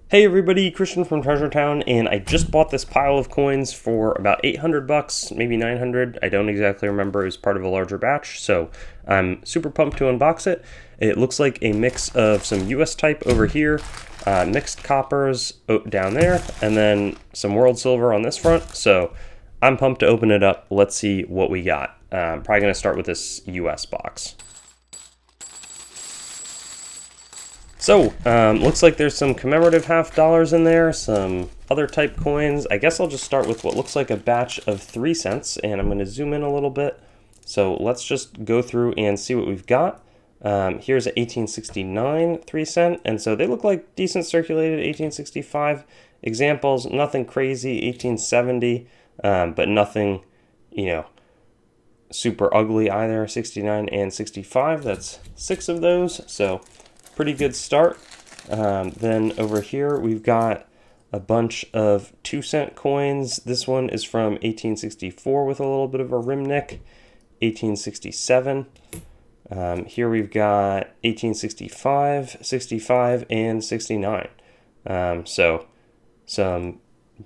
Hey everybody, Christian from Treasure Town, and I just bought this pile of coins for about 800 bucks, maybe 900. I don't exactly remember. It was part of a larger batch, so I'm super pumped to unbox it. It looks like a mix of some US type over here, mixed coppers down there, and then some world silver on this front. So I'm pumped to open it up. Let's see what we got. Probably going to start with this US box. So, looks like there's some commemorative half dollars in there, some other type coins. I guess I'll just start with what looks like a batch of 3 cents, and I'm going to zoom in a little bit. So let's just go through and see what we've got. Here's an 1869 3 cent, and so they look like decent circulated 1865 examples. Nothing crazy, 1870, but nothing, you know, super ugly either. 69 and 65, that's 6 of those. So pretty good start. Then over here we've got a bunch of 2 cent coins. This one is from 1864 with a little bit of a rim nick. 1867. Here we've got 1865, 65, and 69. So some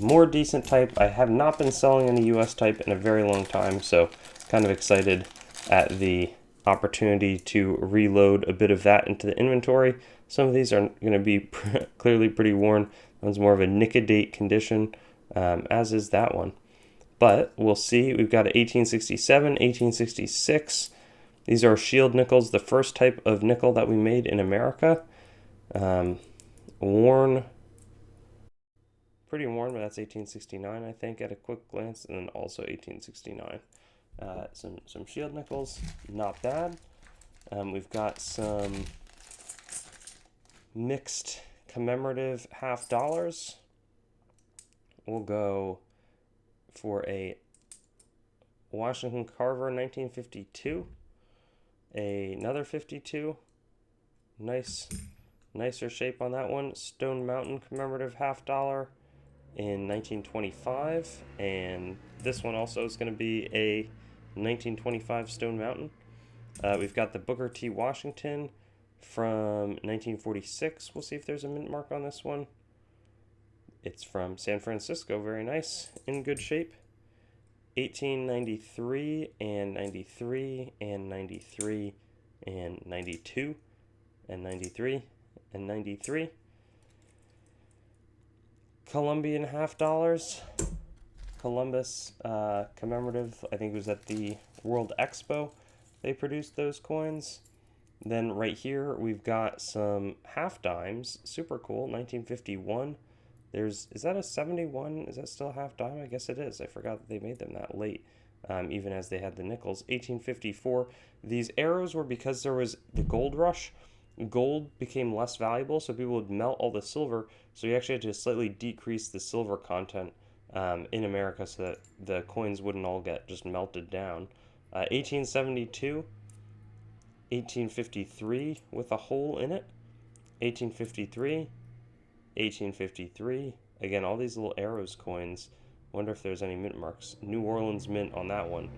more decent type. I have not been selling any US type in a very long time, so kind of excited at the opportunity to reload a bit of that into the inventory. Some of these are going to be clearly pretty worn. One's more of a nick-a-date condition, as is that one. But we'll see. We've got an 1867, 1866. These are shield nickels, the first type of nickel that we made in America. Worn, pretty worn, but that's 1869, I think, at a quick glance, and then also 1869. Some shield nickels, not bad. We've got some mixed commemorative half dollars. We'll go for a Washington Carver 1952, another 52, nicer shape on that one. Stone Mountain commemorative half dollar in 1925, and this one also is going to be a 1925 Stone Mountain. We've got the Booker T. Washington from 1946. We'll see if there's a mint mark on this one. It's from San Francisco. Very nice. In good shape. 1893 and 93 and 93 and 92 and 93 and 93. Colombian half dollars. Columbus commemorative. I think it was at the World Expo they produced those coins. Then right here we've got some half dimes. Super cool. 1951. Is that a 71? Is that still a half dime? I guess it is. I forgot that they made them that late, even as they had the nickels. 1854. These arrows were because there was the gold rush. Gold became less valuable, so people would melt all the silver. So you actually had to slightly decrease the silver content in America so that the coins wouldn't all get just melted down. 1872, 1853 with a hole in it. 1853, 1853. Again, all these little arrows coins. Wonder if there's any mint marks. New Orleans mint on that one.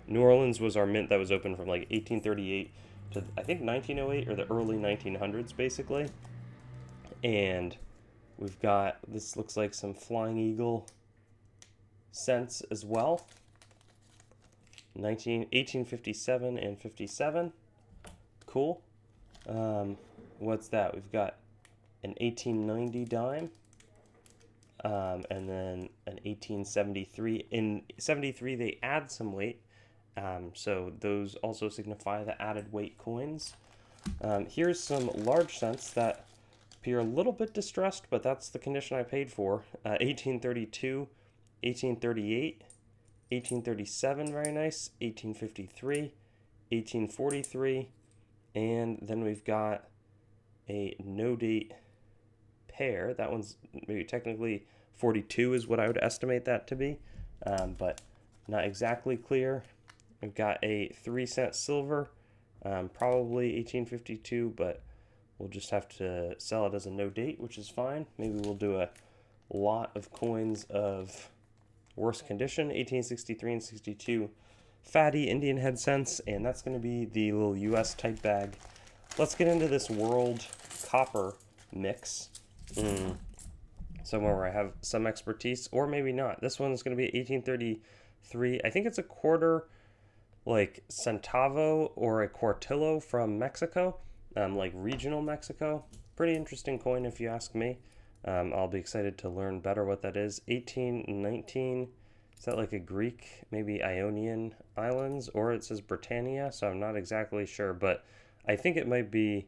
New Orleans was our mint that was open from like 1838 to I think 1908 or the early 1900s, basically. And we've got, this looks like some Flying Eagle cents as well. 1857 and 57. Cool. What's that? We've got an 1890 dime, and then an 1873. In 73, they add some weight, so those also signify the added weight coins. Here's some large cents that appear a little bit distressed, but that's the condition I paid for. 1832, 1838, 1837, very nice, 1853, 1843, and then we've got a no date pair. That one's maybe technically 42 is what I would estimate that to be, but not exactly clear. We've got a 3 cent silver, probably 1852, but we'll just have to sell it as a no date, which is fine. Maybe we'll do a lot of coins of worse condition. 1863 and 62 fatty Indian head cents, and that's going to be the little US type bag. Let's get into this world copper mix. somewhere where I have some expertise, or maybe not. This one's going to be 1833. I think it's a quarter, like centavo or a cuartillo from Mexico, like regional Mexico. Pretty interesting coin if you ask me. I'll be excited to learn better what that is. 1819. Is that like a Greek, maybe Ionian Islands, or it says Britannia, so I'm not exactly sure, but I think it might be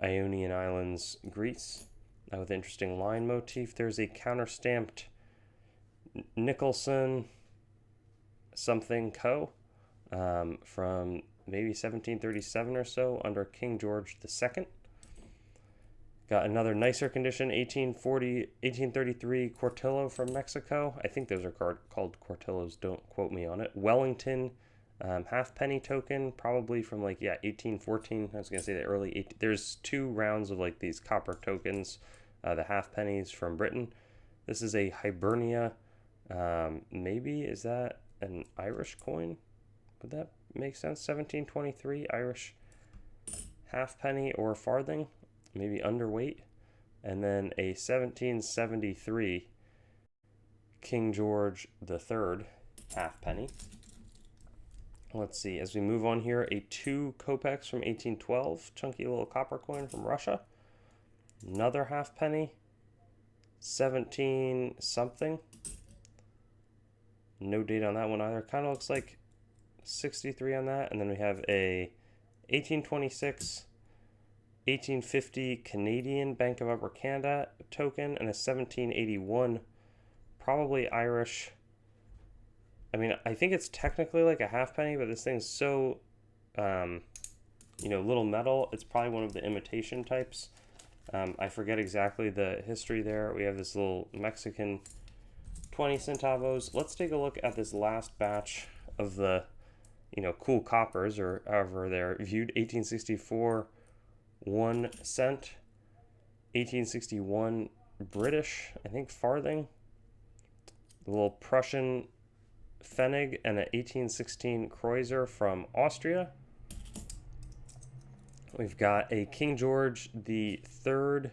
Ionian Islands, Greece, with interesting line motif. There's a counter-stamped Nicholson something co. From maybe 1737 or so under King George II. Got another nicer condition, 1833 Cuartillo from Mexico. I think those are called Cuartillos, don't quote me on it. Wellington halfpenny token, probably from like, yeah, 1814. I was going to say the early, there's 2 rounds of like these copper tokens, the halfpennies from Britain. This is a Hibernia, maybe, is that an Irish coin? Would that make sense? 1723 Irish halfpenny or farthing, maybe underweight. And then a 1773 King George III halfpenny. Let's see, as we move on here, a 2 kopecks from 1812, chunky little copper coin from Russia. Another halfpenny, 17 something. No date on that one either. Kind of looks like 63 on that. And then we have a 1826, 1850 Canadian Bank of Upper Canada token, and a 1781, probably Irish. I mean, I think it's technically like a halfpenny, but this thing's so, little metal. It's probably one of the imitation types. I forget exactly the history there. We have this little Mexican 20 centavos. Let's take a look at this last batch of the, cool coppers, or however they're viewed. 1864, 1 cent. 1861 British, I think, farthing. The little Prussian Pfennig, and an 1816 Kreuzer from Austria. We've got a King George the Third.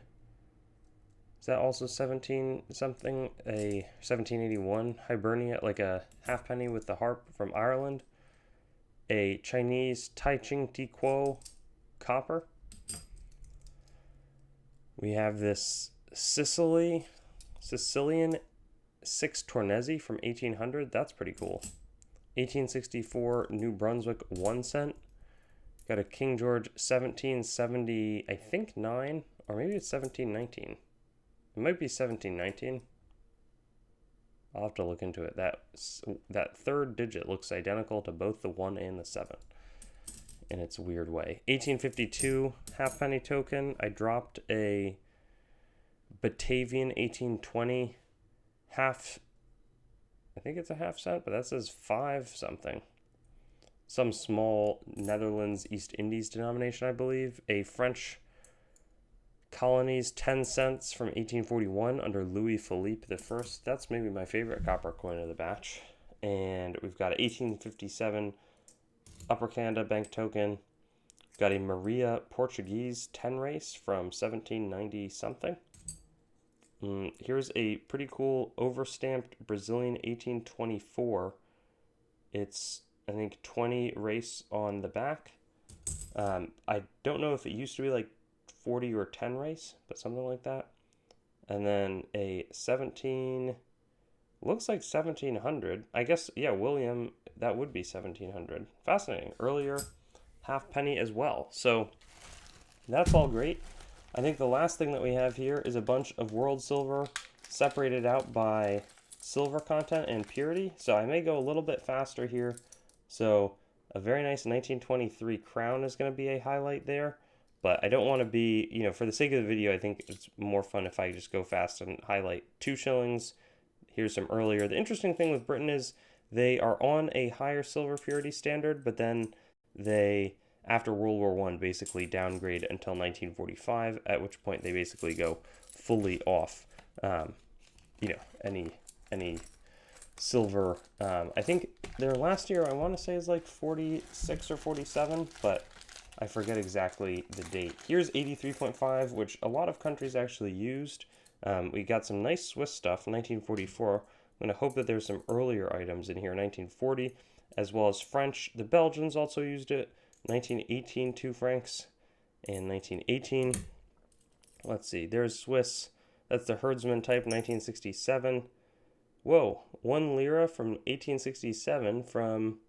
Is that also 17 something? A 1781 Hibernia, like a halfpenny with the harp from Ireland. A Chinese Tai Ching Ti Kuo copper. We have this Sicilian 6 Tornesi from 1800. That's pretty cool. 1864 New Brunswick 1 cent. Got a King George 1770, I think 9, or maybe it's 1719. It might be 1719. I'll have to look into it. That third digit looks identical to both the 1 and the 7 in its weird way. 1852 halfpenny token. I dropped a Batavian 1820 half, I think it's a half cent, but that says 5 something. Some small Netherlands East Indies denomination, I believe. A French colonies 10 cents from 1841 under Louis Philippe I. That's maybe my favorite copper coin of the batch. And we've got an 1857 Upper Canada Bank token. Got a Maria Portuguese 10 race from 1790 something. Here's a pretty cool overstamped Brazilian 1824. It's, I think, 20 race on the back. I don't know if it used to be like 40 or 10 race, but something like that. And then a 17, looks like 1700. I guess, yeah, William, that would be 1700. Fascinating. Earlier halfpenny as well. So that's all great. I think the last thing that we have here is a bunch of world silver separated out by silver content and purity. So I may go a little bit faster here. So a very nice 1923 crown is going to be a highlight there. But I don't want to be, for the sake of the video, I think it's more fun if I just go fast and highlight 2 shillings. Here's some earlier. The interesting thing with Britain is they are on a higher silver purity standard, but then they, after World War I, basically downgrade until 1945, at which point they basically go fully off, any silver. I think their last year, I want to say, is like 46 or 47, but I forget exactly the date. Here's 83.5, which a lot of countries actually used. We got some nice Swiss stuff, 1944. I'm going to hope that there's some earlier items in here, 1940, as well as French. The Belgians also used it, 1918, 2 francs, and 1918. Let's see, there's Swiss. That's the herdsman type, 1967. Whoa, 1 lira from 1867 from,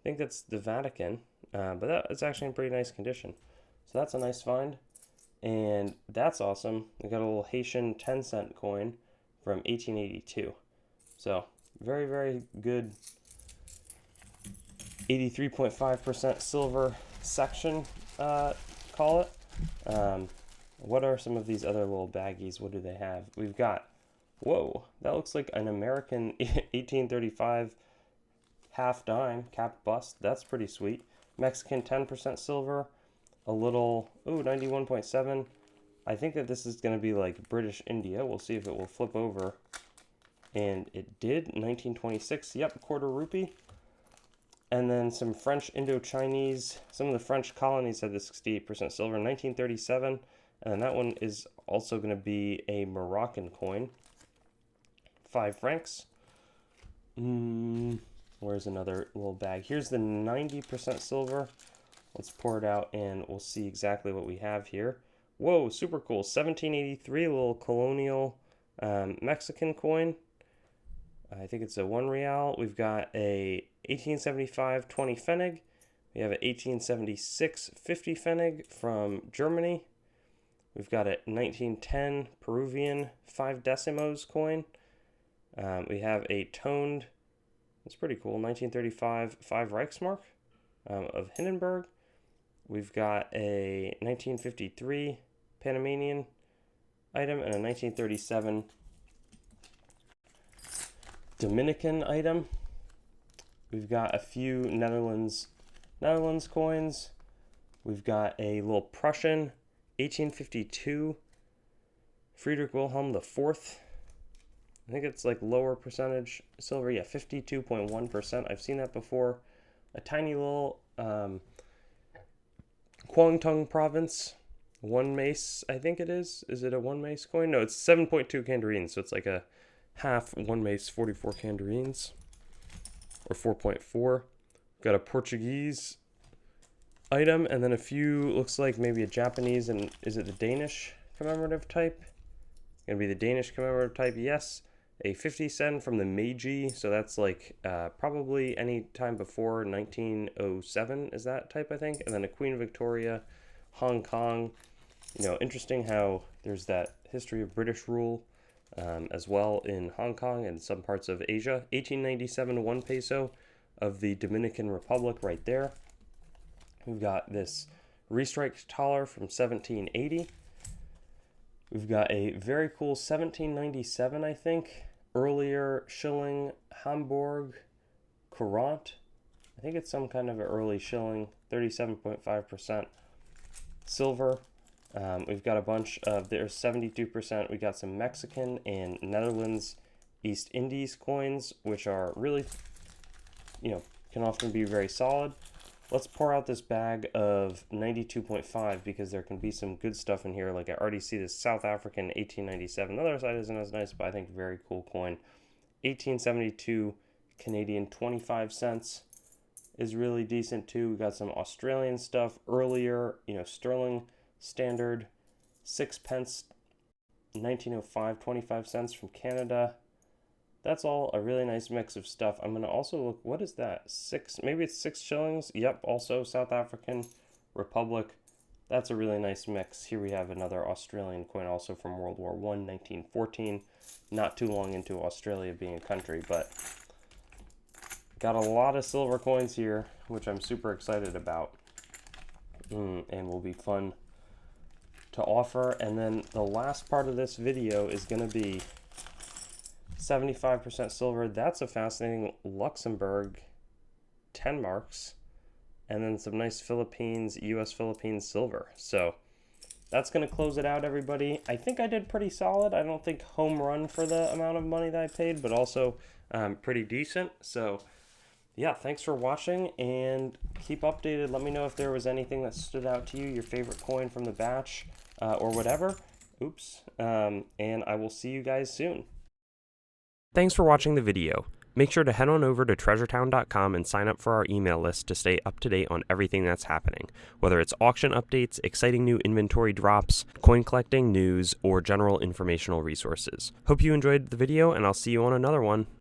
I think that's the Vatican, but that is actually in pretty nice condition. So that's a nice find, and that's awesome. We got a little Haitian 10-cent coin from 1882. So very, very good 83.5% silver section, call it. What are some of these other little baggies? What do they have? We've got, whoa, that looks like an American 1835 half dime cap bust. That's pretty sweet. Mexican 10% silver, a little, ooh, 91.7. I think that this is going to be like British India. We'll see if it will flip over. And it did, 1926, yep, quarter rupee. And then some French Indochinese, some of the French colonies had the 68% silver, 1937. And then that one is also going to be a Moroccan coin, 5 francs. Where's another little bag? Here's the 90% silver. Let's pour it out and we'll see exactly what we have here. Whoa, super cool. 1783, a little colonial Mexican coin. I think it's a 1 real. We've got a 1875 20 Pfennig. We have an 1876 50 Pfennig from Germany. We've got a 1910 Peruvian 5 decimos coin. We have a toned, it's pretty cool, 1935 5 Reichsmark of Hindenburg. We've got a 1953 Panamanian item and a 1937 Dominican item. We've got a few Netherlands coins. We've got a little Prussian 1852 Friedrich Wilhelm IV. I think it's like lower percentage silver. Yeah, 52.1%. I've seen that before. A tiny little Kwangtung province 1 mace, I think it is. Is it a 1 mace coin? No, it's 7.2 kandarines, so it's like a half 1 mace, 44 kandarines, or 4.4. Got a Portuguese item, and then a few, looks like maybe a Japanese, and is it the Danish commemorative type? Gonna be the Danish commemorative type, yes. A 50 sen from the Meiji, so that's like probably any time before 1907 is that type, I think. And then a Queen Victoria, Hong Kong. You know, interesting how there's that history of British rule as well in Hong Kong and some parts of Asia. 1897 1 peso of the Dominican Republic right there. We've got this restriked taler from 1780. We've got a very cool 1797, I think, earlier shilling Hamburg Courant. I think it's some kind of an early shilling, 37.5% silver. We've got a bunch of, there's 72%. We got some Mexican and Netherlands East Indies coins, which are really, you know, can often be very solid. Let's pour out this bag of 92.5 because there can be some good stuff in here. Like I already see this South African 1897. The other side isn't as nice, but I think very cool coin. 1872 Canadian 25 cents is really decent too. We got some Australian stuff earlier, you know, sterling standard 6 pence 1905 25 cents from Canada. That's all a really nice mix of stuff. I'm going to also look, what is that? Maybe it's 6 shillings. Yep, also South African Republic. That's a really nice mix. Here we have another Australian coin also from World War I, 1914. Not too long into Australia being a country, but got a lot of silver coins here, which I'm super excited about. And will be fun to offer. And then the last part of this video is going to be 75% silver. That's a fascinating Luxembourg 10 marks, and then some nice Philippines, US Philippines silver. So that's going to close it out, everybody. I think I did pretty solid. I don't think home run for the amount of money that I paid, but also pretty decent. So yeah, thanks for watching, and keep updated. Let me know if there was anything that stood out to you, your favorite coin from the batch, or whatever. Oops. And I will see you guys soon. Thanks for watching the video. Make sure to head on over to treasuretown.com and sign up for our email list to stay up to date on everything that's happening, whether it's auction updates, exciting new inventory drops, coin collecting news, or general informational resources. Hope you enjoyed the video, and I'll see you on another one.